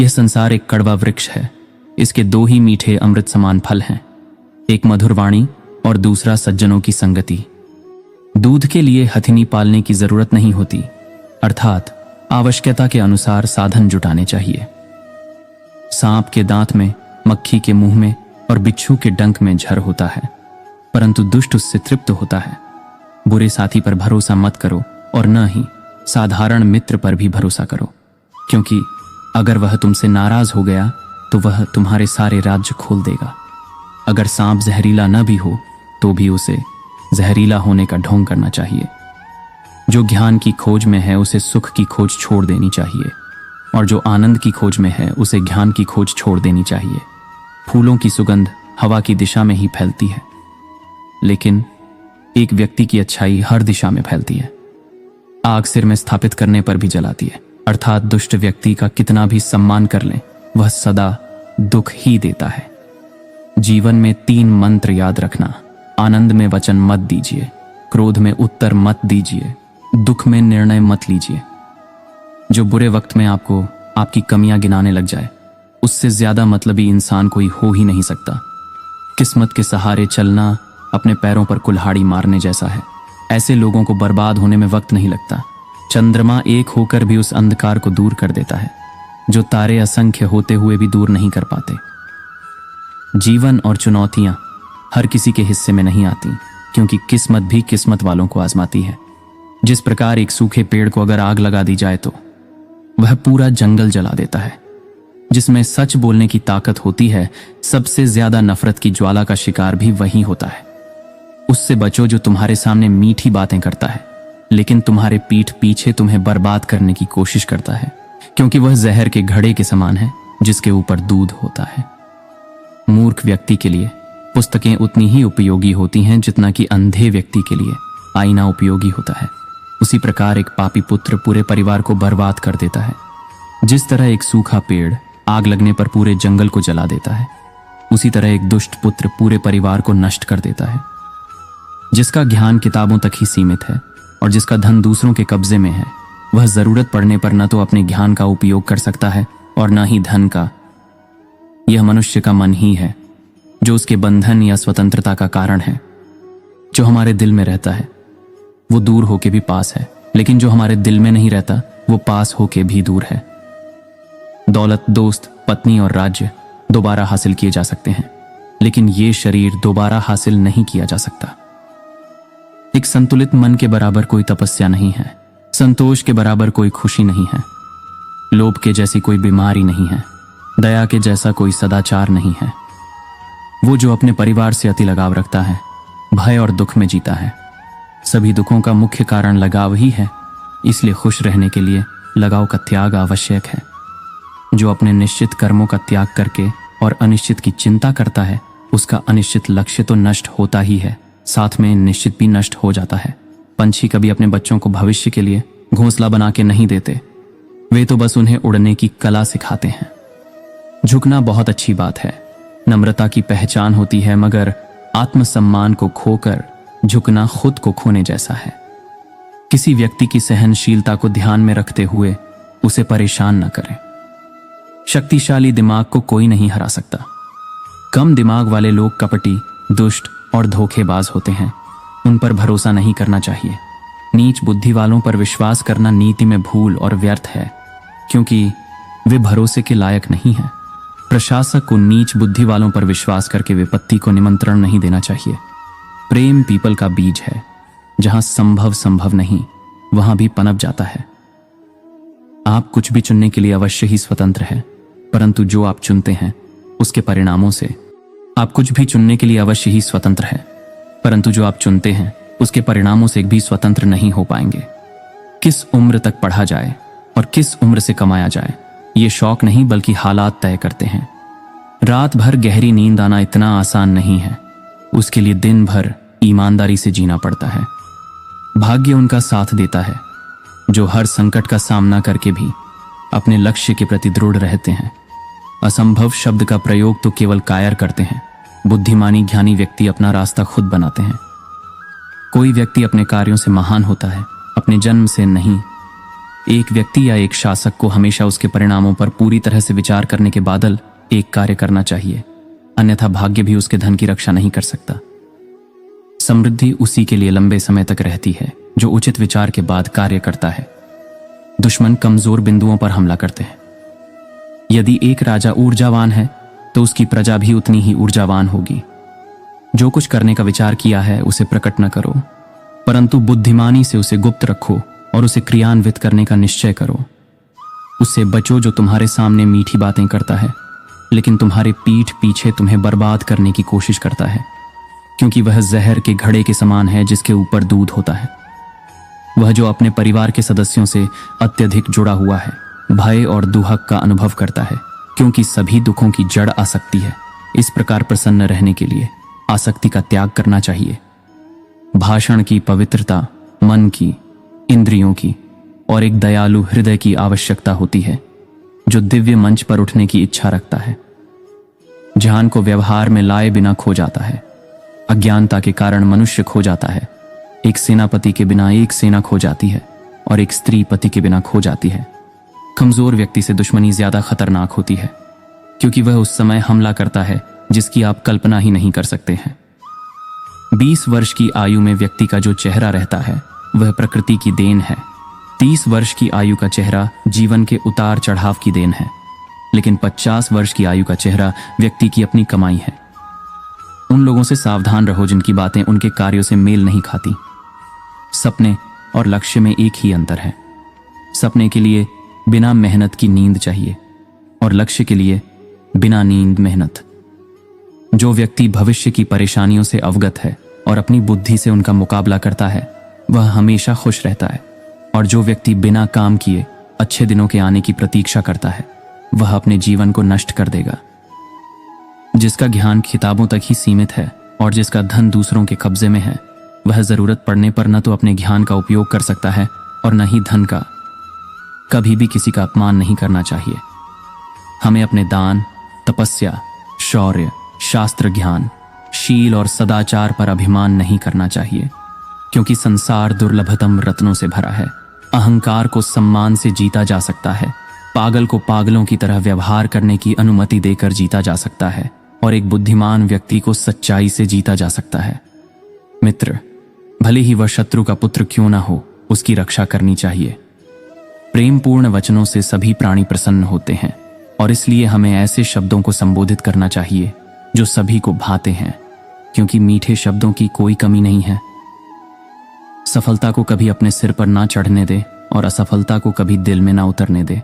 यह संसार एक कड़वा वृक्ष है। इसके दो ही मीठे अमृत समान फल हैं, एक मधुर वाणी और दूसरा सज्जनों की संगति। दूध के लिए हथिनी पालने की जरूरत नहीं होती, अर्थात आवश्यकता के अनुसार साधन जुटाने चाहिए। सांप के दांत में, मक्खी के मुंह में और बिच्छू के डंक में झर होता है, परंतु दुष्ट उससे तृप्त होता है। बुरे साथी पर भरोसा मत करो और न ही साधारण मित्र पर भी भरोसा करो, क्योंकि अगर वह तुमसे नाराज हो गया तो वह तुम्हारे सारे राज्य खोल देगा। अगर सांप जहरीला न भी हो तो भी उसे जहरीला होने का ढोंग करना चाहिए। जो ज्ञान की खोज में है उसे सुख की खोज छोड़ देनी चाहिए, और जो आनंद की खोज में है उसे ज्ञान की खोज छोड़ देनी चाहिए। फूलों की सुगंध हवा की दिशा में ही फैलती है, लेकिन एक व्यक्ति की अच्छाई हर दिशा में फैलती है। आग सिर में स्थापित करने पर भी जलाती है, अर्थात दुष्ट व्यक्ति का कितना भी सम्मान कर लें, वह सदा दुख ही देता है। जीवन में 3 मंत्र याद रखना: आनंद में वचन मत दीजिए, क्रोध में उत्तर मत दीजिए, दुख में निर्णय मत लीजिए। जो बुरे वक्त में आपको आपकी कमियां गिनाने लग जाए, उससे ज्यादा मतलबी इंसान कोई हो ही नहीं सकता। किस्मत के सहारे चलना अपने पैरों पर कुल्हाड़ी मारने जैसा है। ऐसे लोगों को बर्बाद होने में वक्त नहीं लगता। चंद्रमा एक होकर भी उस अंधकार को दूर कर देता है, जो तारे असंख्य होते हुए भी दूर नहीं कर पाते। जीवन और चुनौतियां हर किसी के हिस्से में नहीं आती, क्योंकि किस्मत भी किस्मत वालों को आजमाती है। जिस प्रकार एक सूखे पेड़ को अगर आग लगा दी जाए तो वह पूरा जंगल जला देता है। जिसमें सच बोलने की ताकत होती है, सबसे ज्यादा नफरत की ज्वाला का शिकार भी वही होता है। उससे बचो जो तुम्हारे सामने मीठी बातें करता है, लेकिन तुम्हारे पीठ पीछे तुम्हें बर्बाद करने की कोशिश करता है, क्योंकि वह जहर के घड़े के समान है जिसके ऊपर दूध होता है। मूर्ख व्यक्ति के लिए पुस्तकें उतनी ही उपयोगी होती हैं जितना कि अंधे व्यक्ति के लिए आईना उपयोगी होता है। उसी प्रकार एक पापी पुत्र पूरे परिवार को बर्बाद कर देता है। जिस तरह एक सूखा पेड़ आग लगने पर पूरे जंगल को जला देता है, उसी तरह एक दुष्ट पुत्र पूरे परिवार को नष्ट कर देता है। जिसका ज्ञान किताबों तक ही सीमित है और जिसका धन दूसरों के कब्जे में है, वह जरूरत पड़ने पर न तो अपने ज्ञान का उपयोग कर सकता है और न ही धन का। यह मनुष्य का मन ही है जो उसके बंधन या स्वतंत्रता का कारण है। जो हमारे दिल में रहता है वो दूर होके भी पास है, लेकिन जो हमारे दिल में नहीं रहता वो पास होके भी दूर है। दौलत, दोस्त, पत्नी और राज्य दोबारा हासिल किए जा सकते हैं, लेकिन ये शरीर दोबारा हासिल नहीं किया जा सकता। एक संतुलित मन के बराबर कोई तपस्या नहीं है, संतोष के बराबर कोई खुशी नहीं है, लोभ के जैसी कोई बीमारी नहीं है, दया के जैसा कोई सदाचार नहीं है। वो जो अपने परिवार से अति लगाव रखता है, भय और दुख में जीता है। सभी दुखों का मुख्य कारण लगाव ही है, इसलिए खुश रहने के लिए लगाव का त्याग आवश्यक है। जो अपने निश्चित कर्मों का त्याग करके और अनिश्चित की चिंता करता है, उसका अनिश्चित लक्ष्य तो नष्ट होता ही है, साथ में निश्चित भी नष्ट हो जाता है। पंछी कभी अपने बच्चों को भविष्य के लिए घोंसला बना के नहीं देते, वे तो बस उन्हें उड़ने की कला सिखाते हैं। झुकना बहुत अच्छी बात है, नम्रता की पहचान होती है, मगर आत्मसम्मान को खोकर झुकना खुद को खोने जैसा है। किसी व्यक्ति की सहनशीलता को ध्यान में रखते हुए उसे परेशान न करें। शक्तिशाली दिमाग को कोई नहीं हरा सकता। कम दिमाग वाले लोग कपटी, दुष्ट और धोखेबाज होते हैं, उन पर भरोसा नहीं करना चाहिए। नीच बुद्धि वालों पर विश्वास करना नीति में भूल और व्यर्थ है, क्योंकि वे भरोसे के लायक नहीं हैं। प्रशासक को नीच बुद्धि वालों पर विश्वास करके विपत्ति को निमंत्रण नहीं देना चाहिए। प्रेम पीपल का बीज है, जहां संभव नहीं, वहां भी पनप जाता है। आप कुछ भी चुनने के लिए अवश्य ही स्वतंत्र है, परंतु जो आप चुनते हैं उसके परिणामों से आप कुछ भी चुनने के लिए अवश्य ही स्वतंत्र है, परंतु जो आप चुनते हैं उसके परिणामों से भी स्वतंत्र नहीं हो पाएंगे। किस उम्र तक पढ़ा जाए और किस उम्र से कमाया जाए, ये शौक नहीं बल्कि हालात तय करते हैं। रात भर गहरी नींद आना इतना आसान नहीं है, उसके लिए दिन भर ईमानदारी से जीना पड़ता है। भाग्य उनका साथ देता है जो हर संकट का सामना करके भी अपने लक्ष्य के प्रति दृढ़ रहते हैं। असंभव शब्द का प्रयोग तो केवल कायर करते हैं, बुद्धिमानी ज्ञानी व्यक्ति अपना रास्ता खुद बनाते हैं। कोई व्यक्ति अपने कार्यों से महान होता है, अपने जन्म से नहीं। एक व्यक्ति या एक शासक को हमेशा उसके परिणामों पर पूरी तरह से विचार करने के बाद एक कार्य करना चाहिए, अन्यथा भाग्य भी उसके धन की रक्षा नहीं कर सकता। समृद्धि उसी के लिए लंबे समय तक रहती है जो उचित विचार के बाद कार्य करता है। दुश्मन कमजोर बिंदुओं पर हमला करते हैं। यदि एक राजा ऊर्जावान है तो उसकी प्रजा भी उतनी ही ऊर्जावान होगी। जो कुछ करने का विचार किया है उसे प्रकट न करो, परंतु बुद्धिमानी से उसे गुप्त रखो और उसे क्रियान्वित करने का निश्चय करो। उससे बचो जो तुम्हारे सामने मीठी बातें करता है लेकिन तुम्हारे पीठ पीछे तुम्हें बर्बाद करने की कोशिश करता है, क्योंकि वह जहर के घड़े के समान है जिसके ऊपर दूध होता है। वह जो अपने परिवार के सदस्यों से अत्यधिक जुड़ा हुआ है, भय और दुहक का अनुभव करता है, क्योंकि सभी दुखों की जड़ आसक्ति है। इस प्रकार प्रसन्न रहने के लिए आसक्ति का त्याग करना चाहिए। भाषण की पवित्रता मन की, इंद्रियों की और एक दयालु हृदय की आवश्यकता होती है जो दिव्य मंच पर उठने की इच्छा रखता है। ध्यान को व्यवहार में लाए बिना खो जाता है। अज्ञानता के कारण मनुष्य खो जाता है। एक सेनापति के बिना एक सेना खो जाती है और एक स्त्री पति के बिना खो जाती है। कमजोर व्यक्ति से दुश्मनी ज्यादा खतरनाक होती है, क्योंकि वह उस समय हमला करता है जिसकी आप कल्पना ही नहीं कर सकते हैं। 20 वर्ष की आयु में व्यक्ति का जो चेहरा रहता है वह प्रकृति की देन है। 30 वर्ष की आयु का चेहरा जीवन के उतार चढ़ाव की देन है, लेकिन 50 वर्ष की आयु का चेहरा व्यक्ति की अपनी कमाई है। उन लोगों से सावधान रहो जिनकी बातें उनके कार्यों से मेल नहीं खाती। सपने और लक्ष्य में एक ही अंतर है। सपने के लिए बिना मेहनत की नींद चाहिए और लक्ष्य के लिए बिना नींद मेहनत। जो व्यक्ति भविष्य की परेशानियों से अवगत है और अपनी बुद्धि से उनका मुकाबला करता है वह हमेशा खुश रहता है, और जो व्यक्ति बिना काम किए अच्छे दिनों के आने की प्रतीक्षा करता है वह अपने जीवन को नष्ट कर देगा। जिसका ज्ञान किताबों तक ही सीमित है और जिसका धन दूसरों के कब्जे में है वह जरूरत पड़ने पर न तो अपने ज्ञान का उपयोग कर सकता है और न ही धन का। कभी भी किसी का अपमान नहीं करना चाहिए। हमें अपने दान, तपस्या, शौर्य, शास्त्र ज्ञान, शील और सदाचार पर अभिमान नहीं करना चाहिए, क्योंकि संसार दुर्लभतम रत्नों से भरा है। अहंकार को सम्मान से जीता जा सकता है, पागल को पागलों की तरह व्यवहार करने की अनुमति देकर जीता जा सकता है, और एक बुद्धिमान व्यक्ति को सच्चाई से जीता जा सकता है। मित्र, भले ही वह शत्रु का पुत्र क्यों ना हो, उसकी रक्षा करनी चाहिए। प्रेमपूर्ण वचनों से सभी प्राणी प्रसन्न होते हैं, और इसलिए हमें ऐसे शब्दों को संबोधित करना चाहिए जो सभी को भाते हैं, क्योंकि मीठे शब्दों की कोई कमी नहीं है। सफलता को कभी अपने सिर पर ना चढ़ने दे और असफलता को कभी दिल में ना उतरने दे।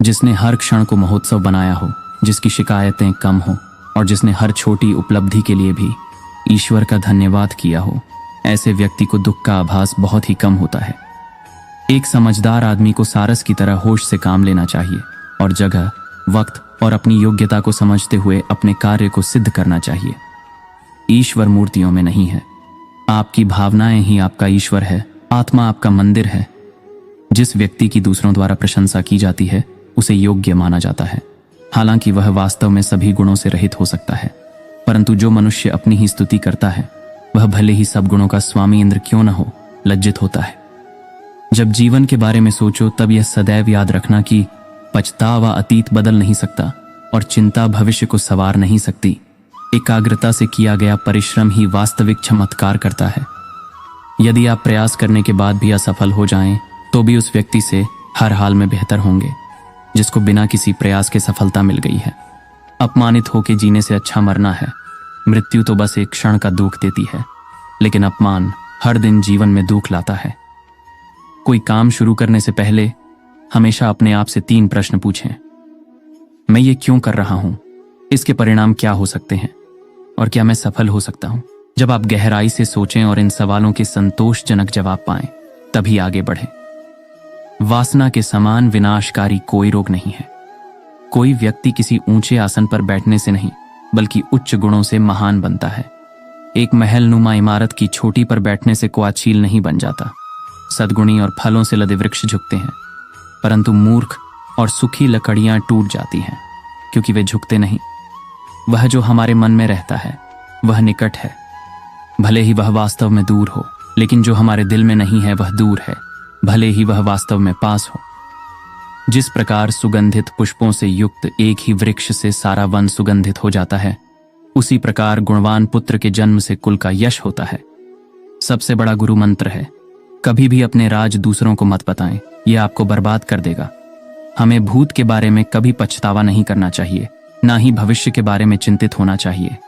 जिसने हर क्षण को महोत्सव बनाया हो, जिसकी शिकायतें कम हो और जिसने हर छोटी उपलब्धि के लिए भी ईश्वर का धन्यवाद किया हो, ऐसे व्यक्ति को दुख का आभास बहुत ही कम होता है। एक समझदार आदमी को सारस की तरह होश से काम लेना चाहिए और जगह, वक्त और अपनी योग्यता को समझते हुए अपने कार्य को सिद्ध करना चाहिए। ईश्वर मूर्तियों में नहीं है। आपकी भावनाएं ही आपका ईश्वर है। आत्मा आपका मंदिर है। जिस व्यक्ति की दूसरों द्वारा प्रशंसा की जाती है उसे योग्य माना जाता है, हालांकि वह वास्तव में सभी गुणों से रहित हो सकता है। परंतु जो मनुष्य अपनी ही स्तुति करता है वह भले ही सब गुणों का स्वामी इंद्र क्यों न हो, लज्जित होता है। जब जीवन के बारे में सोचो तब यह सदैव याद रखना कि पछतावा अतीत बदल नहीं सकता और चिंता भविष्य को संवार नहीं सकती। एकाग्रता से किया गया परिश्रम ही वास्तविक चमत्कार करता है। यदि आप प्रयास करने के बाद भी असफल हो जाएं, तो भी उस व्यक्ति से हर हाल में बेहतर होंगे जिसको बिना किसी प्रयास के सफलता मिल गई है। अपमानित होकर जीने से अच्छा मरना है। मृत्यु तो बस एक क्षण का दुख देती है, लेकिन अपमान हर दिन जीवन में दुख लाता है। कोई काम शुरू करने से पहले हमेशा अपने आप से 3 प्रश्न पूछें। मैं ये क्यों कर रहा हूं? इसके परिणाम क्या हो सकते हैं? और क्या मैं सफल हो सकता हूं? जब आप गहराई से सोचें और इन सवालों के संतोषजनक जवाब पाएं, तभी आगे बढ़ें। वासना के समान विनाशकारी कोई रोग नहीं है। कोई व्यक्ति किसी ऊंचे आसन पर बैठने से नहीं, बल्कि उच्च गुणों से महान बनता है। एक महल नुमा इमारत की छोटी पर बैठने से कुआचील नहीं बन जाता। सद्गुणी और फलों से लदे वृक्ष झुकते हैं, परंतु मूर्ख और सुखी लकड़ियां टूट जाती हैं, क्योंकि वे झुकते नहीं। वह जो हमारे मन में रहता है वह निकट है, भले ही वह वास्तव में दूर हो, लेकिन जो हमारे दिल में नहीं है वह दूर है। भले ही वह वास्तव में पास हो। जिस प्रकार सुगंधित पुष्पों से युक्त एक ही वृक्ष से सारा वन सुगंधित हो जाता है, उसी प्रकार गुणवान पुत्र के जन्म से कुल का यश होता है। सबसे बड़ा गुरु मंत्र है, कभी भी अपने राज दूसरों को मत बताएं, यह आपको बर्बाद कर देगा। हमें भूत के बारे में कभी पछतावा नहीं करना चाहिए, ना ही भविष्य के बारे में चिंतित होना चाहिए।